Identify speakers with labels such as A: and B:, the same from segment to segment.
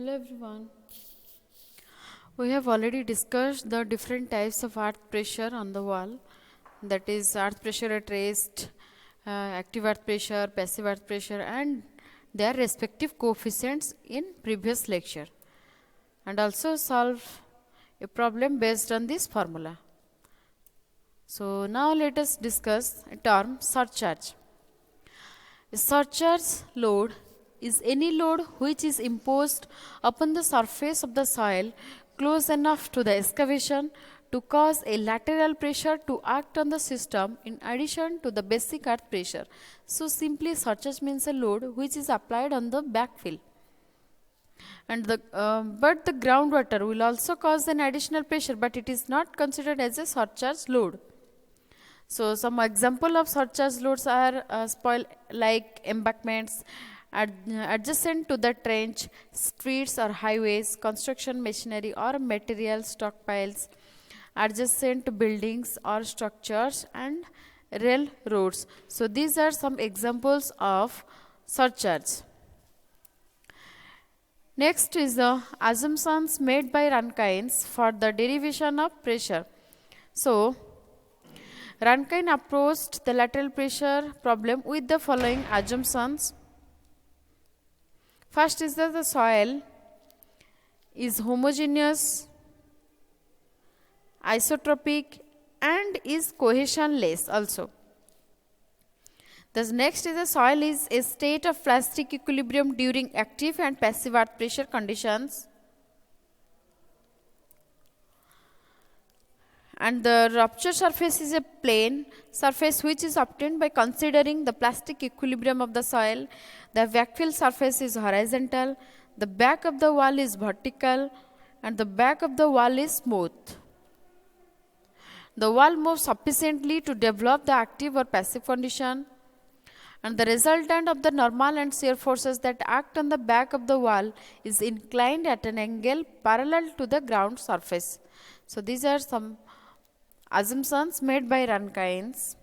A: Hello everyone. We have already discussed the different types of earth pressure on the wall, that is earth pressure at rest, active earth pressure, passive earth pressure, and their respective coefficients in previous lecture, and also solve a problem based on this formula. So now let us discuss a term surcharge. A surcharge load is any load which is imposed upon the surface of the soil close enough to the excavation to cause a lateral pressure to act on the system in addition to the basic earth pressure. So simply surcharge means a load which is applied on the backfill. And but the groundwater will also cause an additional pressure, but it is not considered as a surcharge load. So some example of surcharge loads are spoil like embankments adjacent to the trench, streets or highways, construction machinery or material stockpiles, adjacent to buildings or structures, and railroads. So these are some examples of surcharge. Next is the assumptions made by Rankines for the derivation of pressure. So Rankine approached the lateral pressure problem with the following assumptions. First is that the soil is homogeneous, isotropic, and is cohesionless also. The next is the soil is a state of plastic equilibrium during active and passive earth pressure conditions. And the rupture surface is a plane surface which is obtained by considering the plastic equilibrium of the soil. The backfill surface is horizontal, the back of the wall is vertical, and the back of the wall is smooth. The wall moves sufficiently to develop the active or passive condition, and the resultant of the normal and shear forces that act on the back of the wall is inclined at an angle parallel to the ground surface. So these are some assumptions made by Rankines.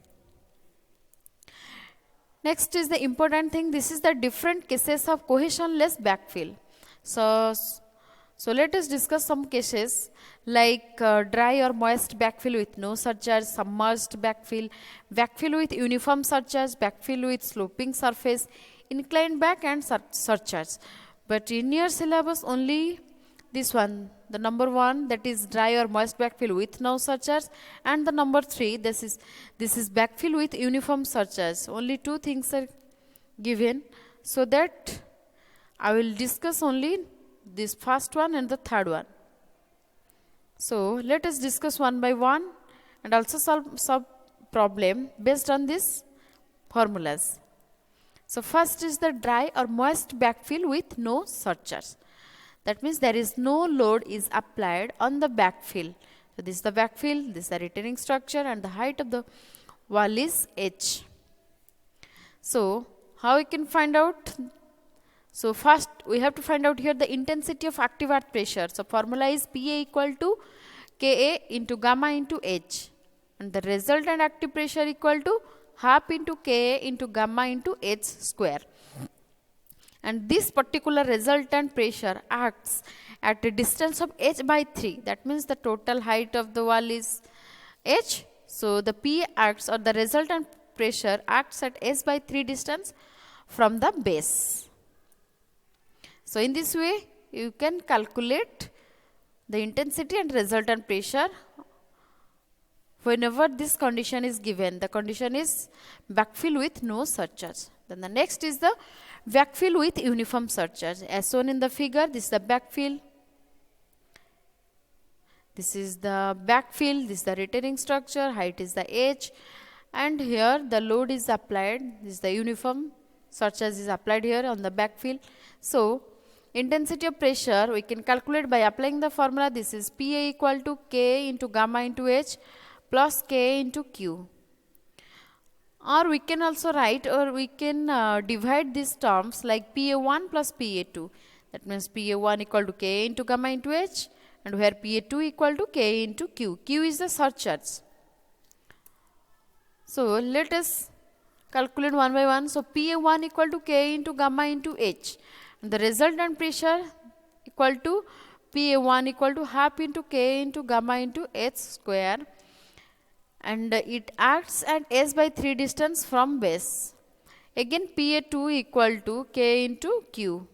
A: Next is the important thing. This is the different cases of cohesionless backfill. So let us discuss some cases like dry or moist backfill with no surcharge, submerged backfill, backfill with uniform surcharge, backfill with sloping surface, inclined back, and surcharge. But in your syllabus only this one, the number 1, that is dry or moist backfill with no surcharge, and the number 3, this is backfill with uniform surcharge. Only 2 things are given, so that I will discuss only this first one and the third one. So let us discuss one by one and also solve some problem based on these formulas. So first is the dry or moist backfill with no surcharge. That means there is no load is applied on the backfill. So this is the backfill, this is the retaining structure, and the height of the wall is h. So how we can find out? So first we have to find out here the intensity of active earth pressure. So formula is Pa equal to Ka into gamma into h, and the resultant active pressure equal to half into Ka into gamma into h square. And this particular resultant pressure acts at a distance of h by 3. That means the total height of the wall is h. So the P acts, or the resultant pressure acts at h by 3 distance from the base. So in this way you can calculate the intensity and resultant pressure whenever this condition is given. The condition is backfill with no surcharge. Then the next is the backfill with uniform surcharge. As shown in the figure, this is the backfill, this is the backfill, this is the retaining structure, height is the h, and here the load is applied. This is the uniform surcharge is applied here on the backfill. So intensity of pressure we can calculate by applying the formula. This is Pa equal to K into gamma into h plus K into Q. Or we can also write, or we can divide these terms like Pa1 plus Pa2. That means Pa1 equal to K into gamma into h, and where Pa2 equal to K into Q. Q is the surcharge. So let us calculate one by one. So Pa1 equal to K into gamma into h, and the resultant pressure equal to PA1 equal to half into K into gamma into H square, and it acts at S by 3 distance from base. Again PA2 equal to K into Q.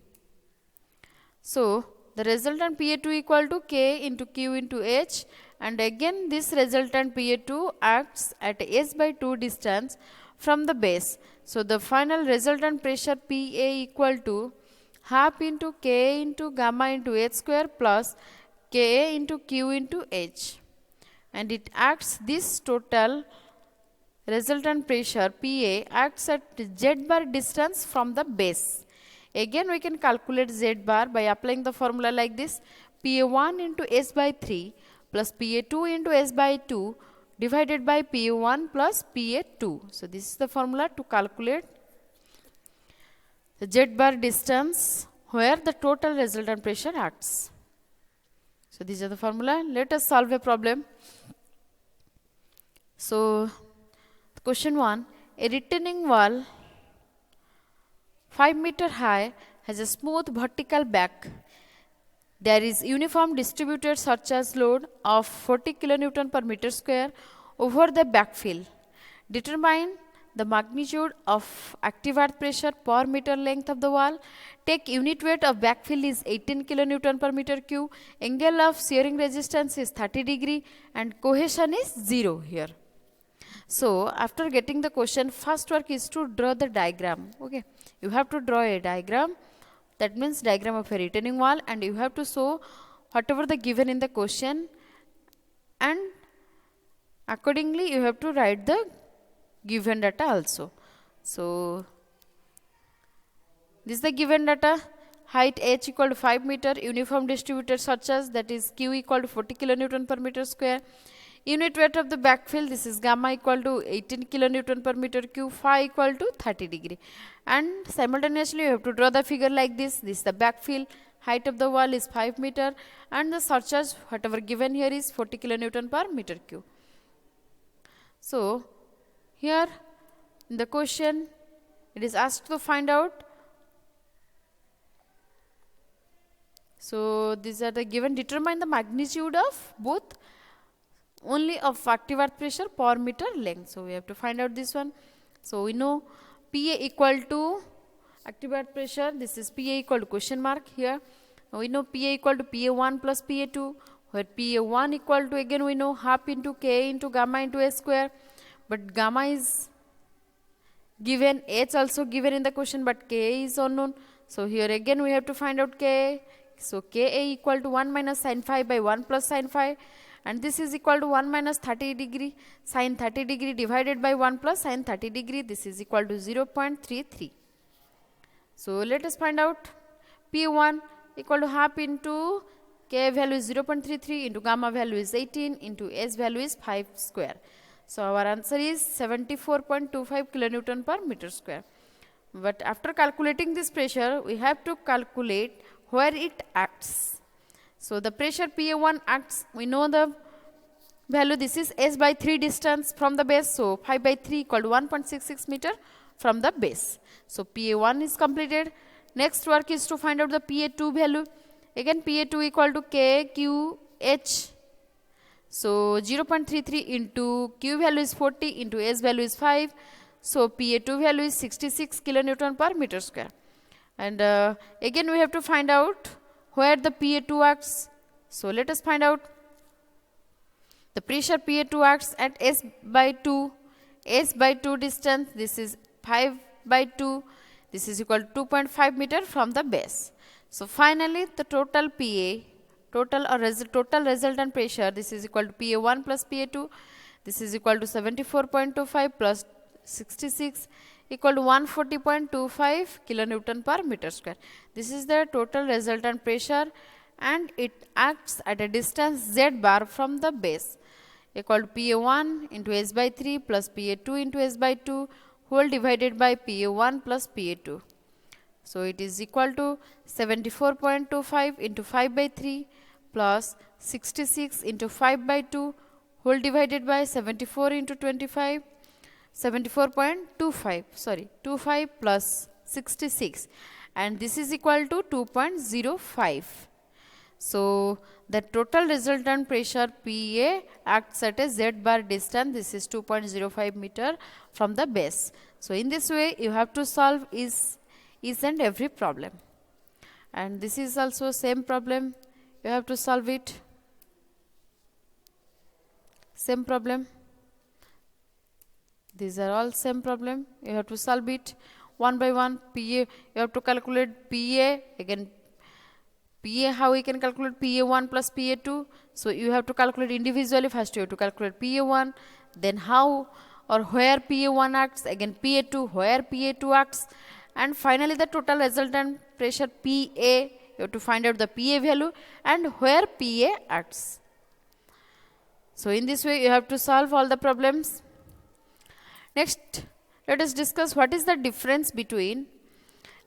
A: So the resultant PA2 equal to K into Q into H, and again this resultant PA2 acts at S by 2 distance from the base. So the final resultant pressure PA equal to half into K into gamma into H square plus Ka into Q into H, and it acts, this total resultant pressure PA acts at Z bar distance from the base. Again we can calculate Z bar by applying the formula like this: PA1 into S by 3 plus PA2 into S by 2 divided by PA1 plus PA2. So this is the formula to calculate the Z bar distance where the total resultant pressure acts. So these are the formula. Let us solve a problem. So question 1, a retaining wall 5 meter high has a smooth vertical back. There is uniform distributed surcharge load of 40 kN per meter square over the backfill. Determine the magnitude of active earth pressure per meter length of the wall. Take unit weight of backfill is 18 kN per meter cube. Angle of shearing resistance is 30 degree and cohesion is 0 here. So after getting the question, first work is to draw the diagram. Okay, you have to draw a diagram, that means diagram of a retaining wall, and you have to show whatever the given in the question, and accordingly you have to write the given data also. So this is the given data: height h equal to 5 meter, uniform distributed surcharge, that is Q equal to 40 kN per meter square. Unit weight of the backfill, this is gamma equal to 18 kN per meter cube, phi equal to 30 degree. And simultaneously you have to draw the figure like this. This is the backfill, height of the wall is 5 meter and the surcharge whatever given here is 40 kN per meter cube. So here in the question it is asked to find out. So these are the given: determine the magnitude of both only of active earth pressure per meter length. So we have to find out this one. So we know PA equal to active earth pressure, this is PA equal to question mark here. Now we know PA equal to PA1 plus PA2, where PA1 equal to, again we know, half into K into gamma into S square, but gamma is given, H also given in the question, but K is unknown. So here again we have to find out K. So Ka equal to 1 minus sin phi by 1 plus sin phi, and this is equal to 1 minus 30 degree sin 30 degree divided by 1 plus sin 30 degree, this is equal to 0.33. So let us find out P1 equal to half into K value is 0.33 into gamma value is 18 into S value is 5 square. So our answer is 74.25 kilonewton per meter square. But after calculating this pressure, we have to calculate where it acts. So the pressure PA1 acts, we know the value, this is S by 3 distance from the base, so 5 by 3 equal to 1.66 meter from the base. So PA1 is completed. Next work is to find out the PA2 value. Again PA2 equal to K Q H. So 0.33 into Q value is 40 into S value is 5. So PA2 value is 66 kilonewton per meter square. And again we have to find out where the PA2 acts. So let us find out. The pressure PA2 acts at S by 2 distance, this is 5 by 2, this is equal to 2.5 meter from the base. So finally the total PA, total resultant pressure, this is equal to PA1 plus PA2, this is equal to 74.25 plus 66 equal to 140.25 kilonewton per meter square. This is the total resultant pressure and it acts at a distance Z bar from the base, equal to PA1 into S by 3 plus PA2 into S by 2 whole divided by PA1 plus PA2. So it is equal to 74.25 into 5 by 3 plus 66 into 5 by 2 whole divided by 74 into 25, 25 plus 66, and this is equal to 2.05. So the total resultant pressure PA acts at a Z bar distance. This is 2.05 meter from the base. So in this way you have to solve each and every problem. And this is also same problem. You have to solve it. Same problem. These are all same problem. You have to solve it one by one. PA, you have to calculate PA. Again, PA, how we can calculate PA1 plus PA2? So you have to calculate individually. First you have to calculate PA1, then how or where PA1 acts, again PA2, where PA2 acts, and finally the total resultant pressure PA. You have to find out the PA value and where PA acts. So in this way you have to solve all the problems. Next, let us discuss what is the difference between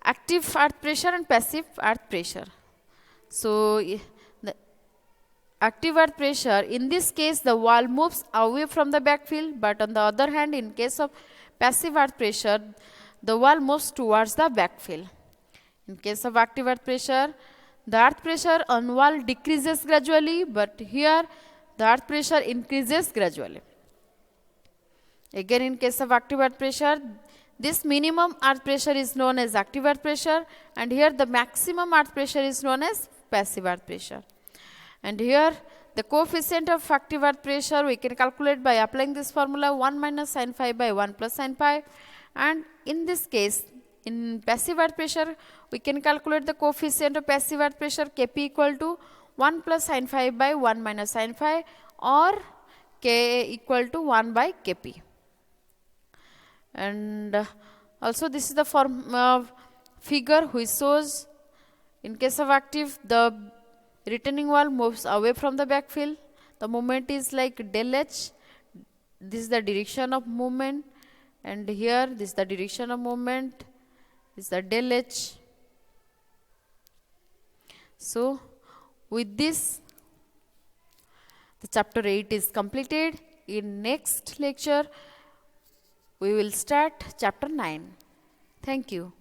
A: active earth pressure and passive earth pressure. So the active earth pressure, in this case the wall moves away from the backfill, but on the other hand in case of passive earth pressure the wall moves towards the backfill. In case of active earth pressure, the earth pressure on wall decreases gradually, but here the earth pressure increases gradually. Again, in case of active earth pressure, this minimum earth pressure is known as active earth pressure, and here the maximum earth pressure is known as passive earth pressure. And here the coefficient of active earth pressure we can calculate by applying this formula 1 minus sin phi by 1 plus sin phi. And in this case, in passive earth pressure, we can calculate the coefficient of passive earth pressure Kp equal to 1 plus sin phi by 1 minus sin phi, or K equal to 1 by Kp. And also this is the figure which shows in case of active the retaining wall moves away from the backfill. The movement is like del H. This is the direction of movement, and here this is the direction of movement. This is the del H. So with this the chapter 8 is completed. In next lecture we will start chapter 9. Thank you.